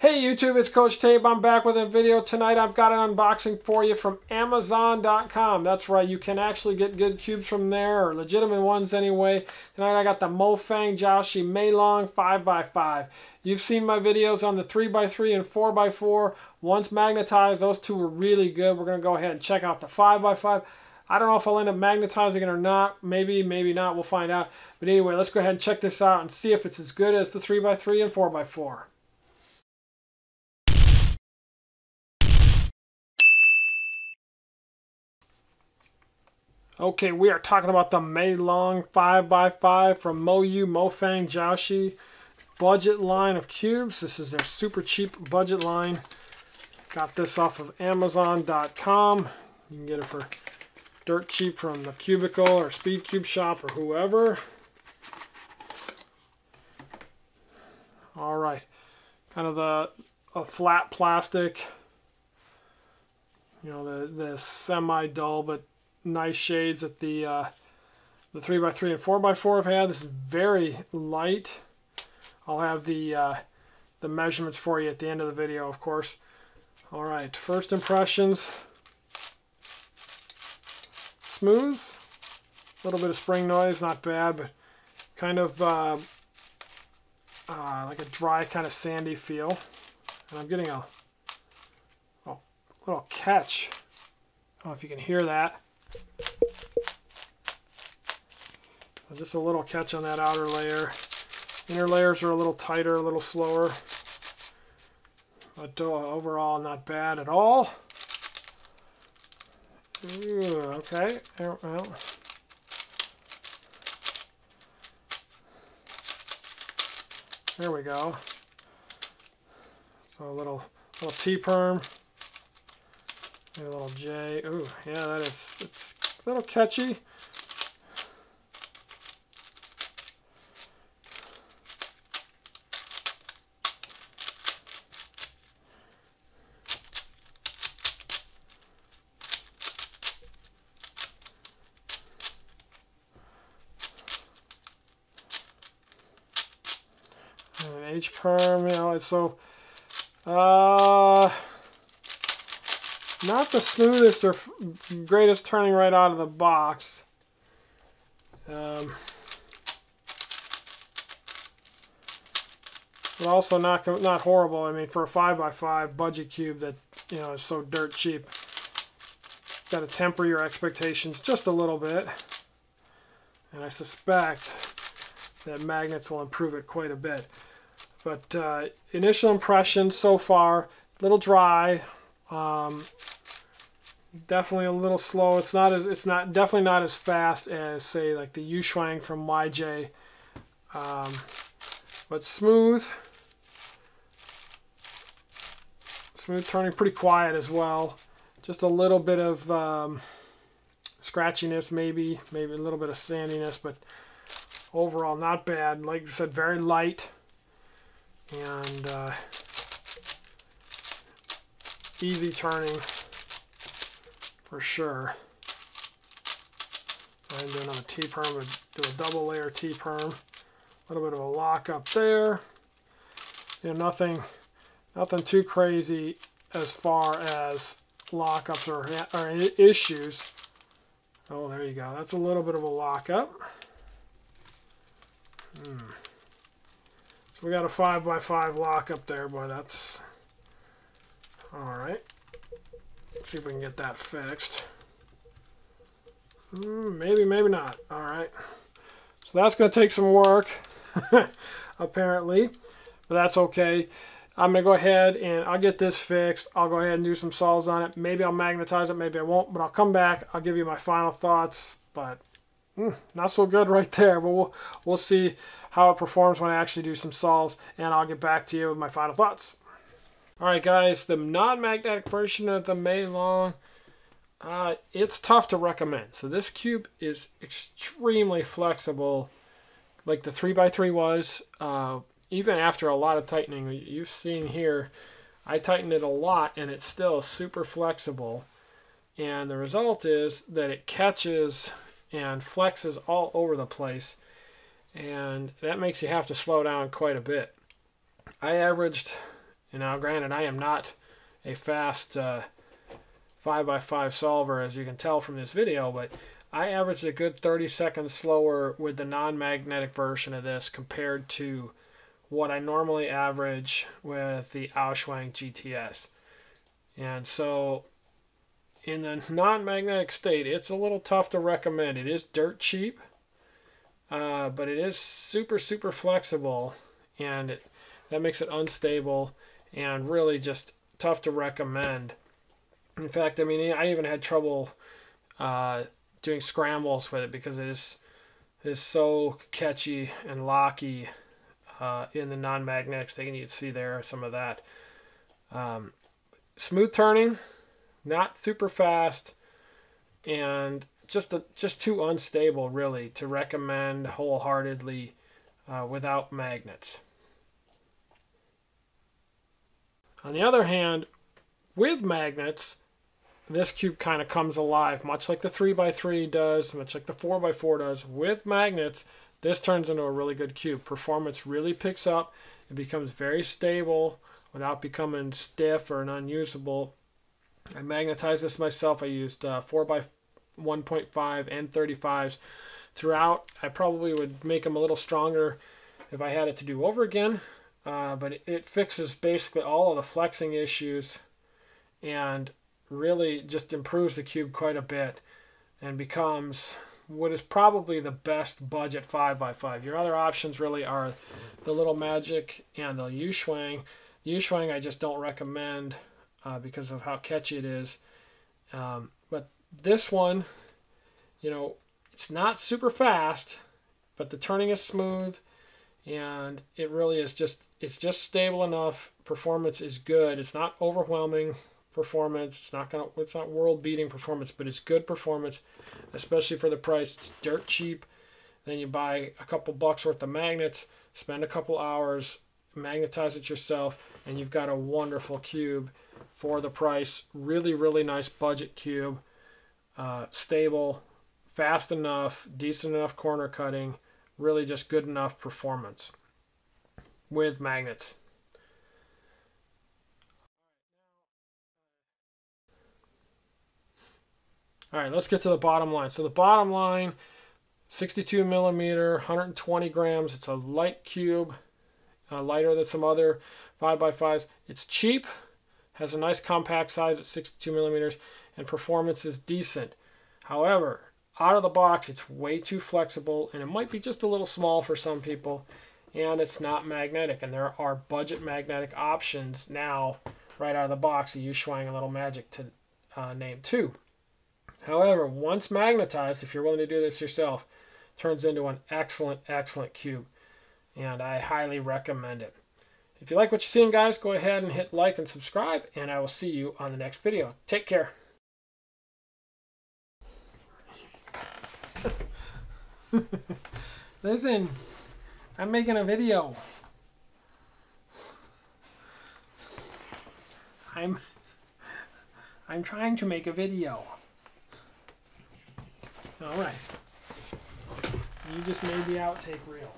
Hey YouTube, it's Coach Tape. I'm back with a video tonight. I've got an unboxing for you from Amazon.com. That's right, you can actually get good cubes from there, or legitimate ones anyway. Tonight I got the Mofang Jiaoshi Meilong 5x5. You've seen my videos on the 3x3 and 4x4. Once magnetized, those two were really good. We're going to go ahead and check out the 5x5. I don't know if I'll end up magnetizing it or not. Maybe, maybe not. We'll find out. But anyway, let's go ahead and check this out and see if it's as good as the 3x3 and 4x4. Okay, we are talking about the Meilong 5x5 from Mofang Jiaoshi budget line of cubes. This is their super cheap budget line. Got this off of Amazon.com. You can get it for dirt cheap from the Cubicle or Speed Cube Shop or whoever. All right, kind of a flat plastic. You know, the semi-dull but nice shades that the 3x3 and 4x4 have had. This is very light. I'll have the measurements for you at the end of the video, of course. All right, first impressions. Smooth. A little bit of spring noise, not bad, but kind of like a dry, kind of sandy feel. And I'm getting a little catch. I don't know if you can hear that. Just a little catch on that outer layer. Inner layers are a little tighter, a little slower. But overall, not bad at all. Ooh, okay. Well. There we go. So a little T-perm. Maybe a little J. Ooh, yeah, it's a little catchy. And H-perm, you know, it's so not the smoothest or greatest turning right out of the box. But also not horrible. I mean, for a 5x5 budget cube that, you know, is so dirt cheap, got to temper your expectations just a little bit. And I suspect that magnets will improve it quite a bit. But initial impressions so far, a little dry. Definitely a little slow. It's definitely not as fast as, say, like the Yushuang from YJ, but smooth turning, pretty quiet as well. Just a little bit of scratchiness, maybe a little bit of sandiness, but overall not bad. Like I said, very light and easy turning for sure. I'm doing on a T-perm, do a double layer T-perm. A little bit of a lock up there. You know, nothing too crazy as far as lockups or issues. Oh, there you go. That's a little bit of a lockup. So we got a 5x5 lockup there, boy. That's all right. Let's see if we can get that fixed. Maybe, maybe not. All right. So that's going to take some work, apparently, but that's okay. I'm going to go ahead and I'll get this fixed. I'll go ahead and do some solves on it. Maybe I'll magnetize it, maybe I won't, but I'll come back. I'll give you my final thoughts, but not so good right there. But we'll see how it performs when I actually do some solves, and I'll get back to you with my final thoughts. All right, guys, the non-magnetic version of the Meilong, it's tough to recommend. So this cube is extremely flexible, like the 3x3 was. Even after a lot of tightening, you've seen here, I tightened it a lot, and it's still super flexible. And the result is that it catches and flexes all over the place, and that makes you have to slow down quite a bit. I averaged And now granted, I am not a fast 5x5 solver, as you can tell from this video, but I averaged a good 30 seconds slower with the non-magnetic version of this compared to what I normally average with the Aoshwang GTS. And so in the non-magnetic state, it's a little tough to recommend. It is dirt cheap, but it is super flexible, and that makes it unstable and really just tough to recommend. In fact, I mean, I even had trouble doing scrambles with it because it is so catchy and locky in the non-magnetic state. You can see there some of that. Smooth turning, not super fast, and just too unstable really to recommend wholeheartedly without magnets. On the other hand, with magnets, this cube kind of comes alive, much like the 3x3 does, much like the 4x4 does. With magnets, this turns into a really good cube. Performance really picks up. It becomes very stable without becoming stiff or unusable. I magnetized this myself. I used 4x1.5 and 35s throughout. I probably would make them a little stronger if I had it to do over again, but it fixes basically all of the flexing issues and really just improves the cube quite a bit and becomes what is probably the best budget 5x5. Your other options really are the Little Magic and the Yaoshwang. The Yaoshwang I just don't recommend because of how catchy it is. But this one, you know, it's not super fast, but the turning is smooth, and it really is it's just stable enough. Performance is good. It's not overwhelming performance. It's not world-beating performance, but it's good performance, especially for the price. It's dirt cheap. Then you buy a couple bucks worth of magnets, spend a couple hours, magnetize it yourself, and you've got a wonderful cube for the price. Really nice budget cube. Stable, fast enough, decent enough corner cutting, really just good enough performance with magnets. All right, let's get to the bottom line. So the bottom line, 62 millimeter, 120 grams. It's a light cube, lighter than some other 5x5s. It's cheap, has a nice compact size at 62 millimeters, and performance is decent. However, out of the box, it's way too flexible, and it might be just a little small for some people, and it's not magnetic. And there are budget magnetic options now right out of the box, the Yaoshwang and Little Magic to name two. However, once magnetized, if you're willing to do this yourself, turns into an excellent cube, and I highly recommend it. If you like what you're seeing, guys, go ahead and hit like and subscribe, and I will see you on the next video. Take care. Listen, I'm making a video. I'm trying to make a video. All right. You just made the outtake reel.